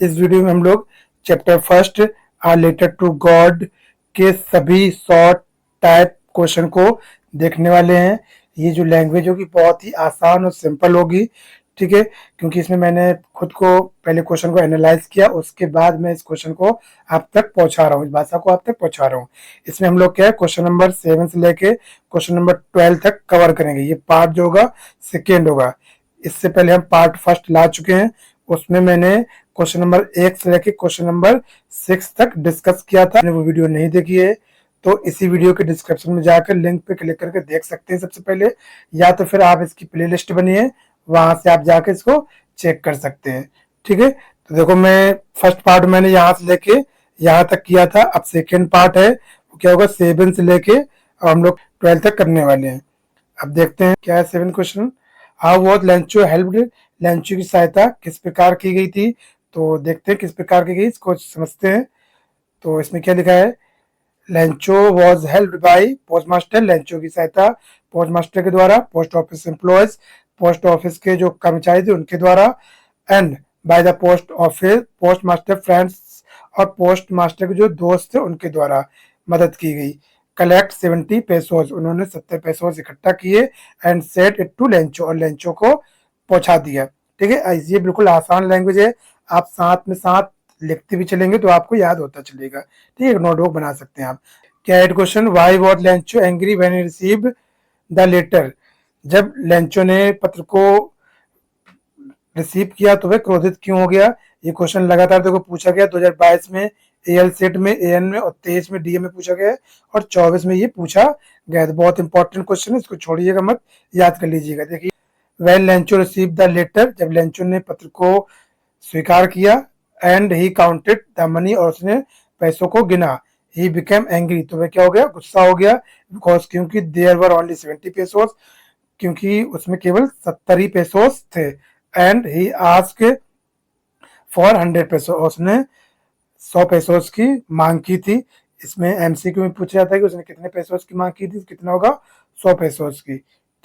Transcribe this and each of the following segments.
इस वीडियो में हम लोग chapter first a letter to God के सभी शॉर्ट टाइप क्वेश्चन को देखने वाले हैं। ये जो लैंग्वेज होगी बहुत ही आसान और सिंपल होगी, ठीक है, क्योंकि इसमें मैंने खुद को पहले क्वेश्चन को एनालाइज किया, उसके बाद मैं इस क्वेश्चन को आप तक पहुंचा रहा हूँ, इस भाषा को आप तक पहुंचा रहा हूँ। इसमें हम लोग क्या है, क्वेश्चन नंबर 7 से लेके क्वेश्चन नंबर 12 तक कवर करेंगे। ये पार्ट जो होगा सेकेंड होगा। इससे पहले हम पार्ट फर्स्ट ला चुके हैं, उसमें मैंने क्वेश्चन नंबर 1 से लेके क्वेश्चन नंबर 6 तक डिस्कस किया था। वो वीडियो नहीं देखी है तो इसी वीडियो के डिस्क्रिप्शन में जाकर लिंक पे क्लिक करके देख सकते हैं सबसे पहले, या तो फिर आप इसकी प्लेलिस्ट बनी है वहां से आप जाके इसको चेक कर सकते हैं, ठीक है। तो देखो, मैं फर्स्ट पार्ट मैंने यहाँ से लेके यहाँ तक किया था। अब सेकेंड पार्ट है, वो क्या होगा 7 से लेके अब हम लोग 12 तक करने वाले हैं। अब देखते हैं क्या है 7 question. How was Lencho helped, Lencho की सहायता किस प्रकार की गई थी। तो देखते हैं किस प्रकार की गई, इसको समझते हैं। तो इसमें क्या लिखा है, Lencho was helped by post master, Lencho की सहायता पोस्ट मास्टर के द्वारा, post office employees, post office के जो कर्मचारी थे उनके द्वारा, and by the post office post master friends, और पोस्ट मास्टर के जो दोस्त थे उनके द्वारा मदद की गई। कलेक्ट 70 पेसोज, उन्होंने 70 पेसोज इकट्ठा किए, and set it to Lencho, और लेंचो को पहुंचा दिया, ठीक है। ये बिल्कुल आसान लैंग्वेज है, आप साथ में साथ लिखते भी चलेंगे तो आपको याद होता चलेगा, ठीक है। नोटबुक बना सकते हैं आप। क्या है question, why was Lencho angry when he received the letter, जब लेंचो ने पत्र को रिसीव किया तो वह क्रोधित क्यों हो गया। ये क्वेश्चन लगातार देखो पूछा गया 2022 में एल सेट में, एएन में, और 23 में डीए में पूछा गया है, और 24 में ये पूछा गया। तो बहुत इंपॉर्टेंट क्वेश्चन है, इसको छोड़िएगा मत, याद कर लीजिएगा। देखिए, when Lencho receive the letter, जब लेंचो ने पत्र को स्वीकार किया, and he counted the money, और उसने पैसों को गिना, ही बिकेम एंग्री, तो वह क्या हो गया, गुस्सा हो गया, बिकॉज क्योंकि देयर वर ओनली 70 पेसोस, क्योंकि उसमें केवल 70 ही पेसोस थे, and he ask for 100 peso, उसने 100 पेसोस की मांग की थी। इसमें एमसीक्यू में पूछा जाता है कि उसने कितने पेसोस की मांग की थी, कितना होगा 100 पेसोस की,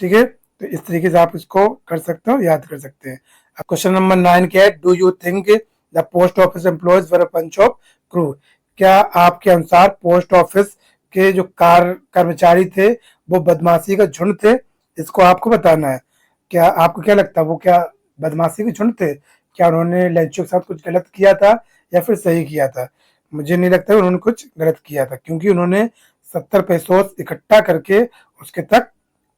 ठीक है। तो इस तरीके से आप इसको कर सकते हो, याद कर सकते हैं। अब क्वेश्चन नंबर 9 क्या है, do you think the post office employees were a bunch of crew, क्या आपके अनुसार पोस्ट ऑफिस के जो कर्मचारी थे वो बदमाशी का झुंड थे। इसको आपको बताना है। क्या आपको क्या लगता है, वो क्या बदमाशी के झुंड थे, क्या उन्होंने लेंचो के साथ कुछ गलत किया था या फिर सही किया था। मुझे नहीं लगता उन्होंने कुछ गलत किया था, क्योंकि उन्होंने 70 पेसोस इकट्ठा करके उसके तक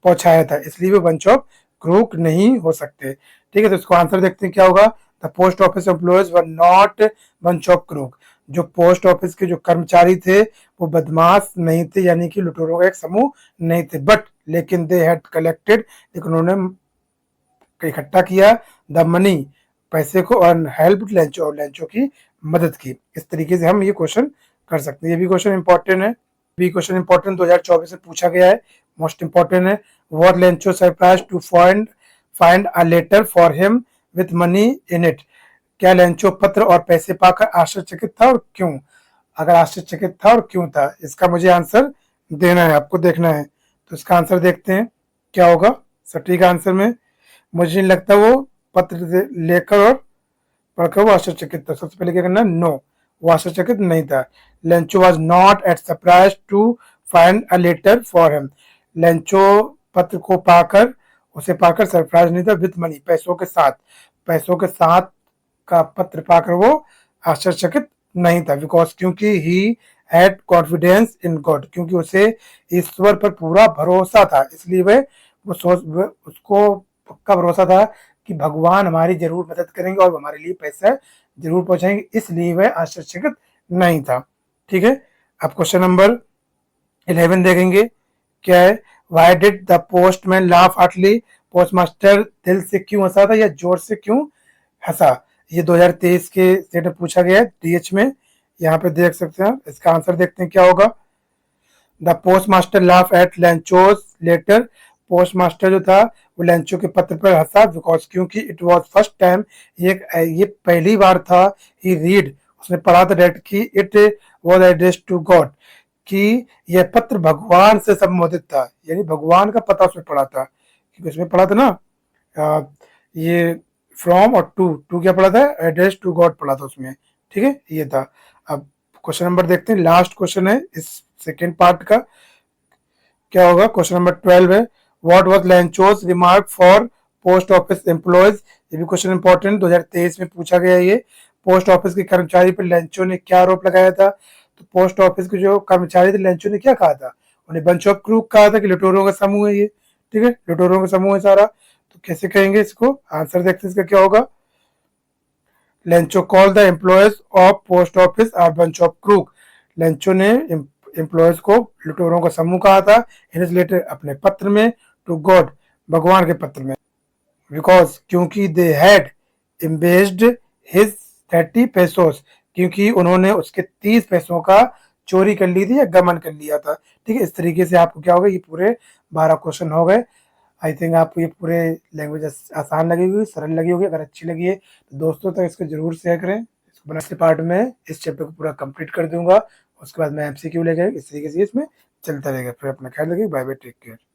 पहुंचाया था, इसलिए वो बंच ऑफ क्रूक नहीं हो सकते, ठीक है। तो इसको आंसर देखते हैं क्या होगा। The post office employees were not bunch of crook, जो पोस्ट ऑफिस के जो कर्मचारी थे वो बदमाश नहीं थे, यानी कि लुटेरों का एक समूह नहीं थे, बट लेकिन दे हैड कलेक्टेड, लेकिन उन्होंने इकट्ठा किया द मनी, पैसे को, और हेल्प लेंचो, और लेंचो की मदद की। इस तरीके से हम ये क्वेश्चन कर सकते हैं। ये भी क्वेश्चन इंपॉर्टेंट है, भी क्वेश्चन इंपॉर्टेंट 2024 में पूछा गया है, मोस्ट इंपॉर्टेंट है। Was Lencho surprise to find find a letter for him with money in it, क्या लेंचो पत्र और पैसे पाकर आश्चर्यचकित था और क्यों। अगर आश्चर्यचकित था और क्यों था, इसका मुझे आंसर देना है, आपको देखना है। तो इसका आंसर देखते हैं क्या होगा सटीक आंसर में। मुझे नहीं लगता वो पत्र लेकर और पढ़कर वो आश्चर्यचकित था। सबसे पहले क्या करना, नो, वो आश्चर्यचकित नहीं था। Lencho was not at surprise to find a letter for him, Lencho पत्र को पाकर, उसे पाकर सरप्राइज नहीं था, विथ मनी, पैसों के साथ, पैसों के साथ का पत्र पाकर वो आश्चर्यचकित नहीं था, बिकॉज क्योंकि he had confidence in God, क्योंकि उसे ईश्वर पर पूरा भरोसा था, इसलिए उसको पक्का भरोसा था कि भगवान हमारी जरूर मदद करेंगे और हमारे लिए पैसा जरूर पहुंचाएंगे, इसलिए वह आश्चर्यचकित नहीं था, ठीक है। अब क्वेश्चन नंबर 11 देखेंगे क्या है, why did the postman laugh heartily, postmaster दिल से क्यों हंसा था या जोर से क्यों हंसा। ये 2023 के सेट में पूछा गया है डीएच में, यहाँ पे देख सकते हैं। इसका आंसर देखते हैं क्या होगा। The postmaster laugh at Lencho's letter, postmaster जो था वो लेंचो के पत्र पर हंसा, बिकॉज क्योंकि इट वॉज फर्स्ट टाइम, ये पहली बार था, ही रीड, उसने पढ़ा था डेट की, it was addressed to God, कि यह पत्र भगवान से संबोधित था, यानी भगवान का पता उसमें पढ़ा था, क्योंकि उसमें पढ़ा था ना, ये फ्रॉम और टू क्या पढ़ा था, एड्रेस टू गॉड पढ़ा था उसमें, ठीक है, ये था। अब क्वेश्चन नंबर देखते हैं, लास्ट क्वेश्चन है इस सेकेंड पार्ट का, क्या होगा, क्वेश्चन नंबर 12 है, what was Lanchos remark for post office employees. ये भी क्वेश्चन इंपॉर्टेंट 2023 में पूछा गया है ये। पोस्ट ऑफिस के कर्मचारी पर लैंचो ने क्या आरोप लगाया था, तो पोस्ट ऑफिस के जो कर्मचारी थे लैंचो ने क्या कहा था, उन्हें बंच ऑफ क्रूक कहा था कि लुटेरों का समूह है ये, ठीक है, लुटेरों का समूह है सारा। तो कैसे कहेंगे इसको, आंसर देखते हैं इसका क्या होगा। Lencho call the employees of post office are bunch of crook. Lencho ने एम्प्लॉयज को लुटेरों का समूह कहा था इन हिज लेटर, अपने पत्र में, टू गॉड, भगवान के पत्र में, बिकॉज क्योंकि दे हैड एम्बेस्ड हिज 30 पेसोस, क्योंकि उन्होंने उसके 30 पैसों का चोरी कर ली थी या गमन कर लिया था, ठीक है। इस तरीके से आपको क्या होगा, ये पूरे 12 क्वेश्चन हो गए। आई थिंक आपको ये पूरे लैंग्वेज आसान लगी होगी, सरल लगी होगी। अगर अच्छी लगी है तो दोस्तों तक इसको जरूर शेयर करें। इसको बना के पार्ट में इस चैप्टर को पूरा कंप्लीट कर दूंगा, उसके बाद मैं एमसीक्यू लेकर इस तरीके से इसमें चलता रहेगा। फिर अपना ख्याल रखिए, बाय बाय, टेक केयर।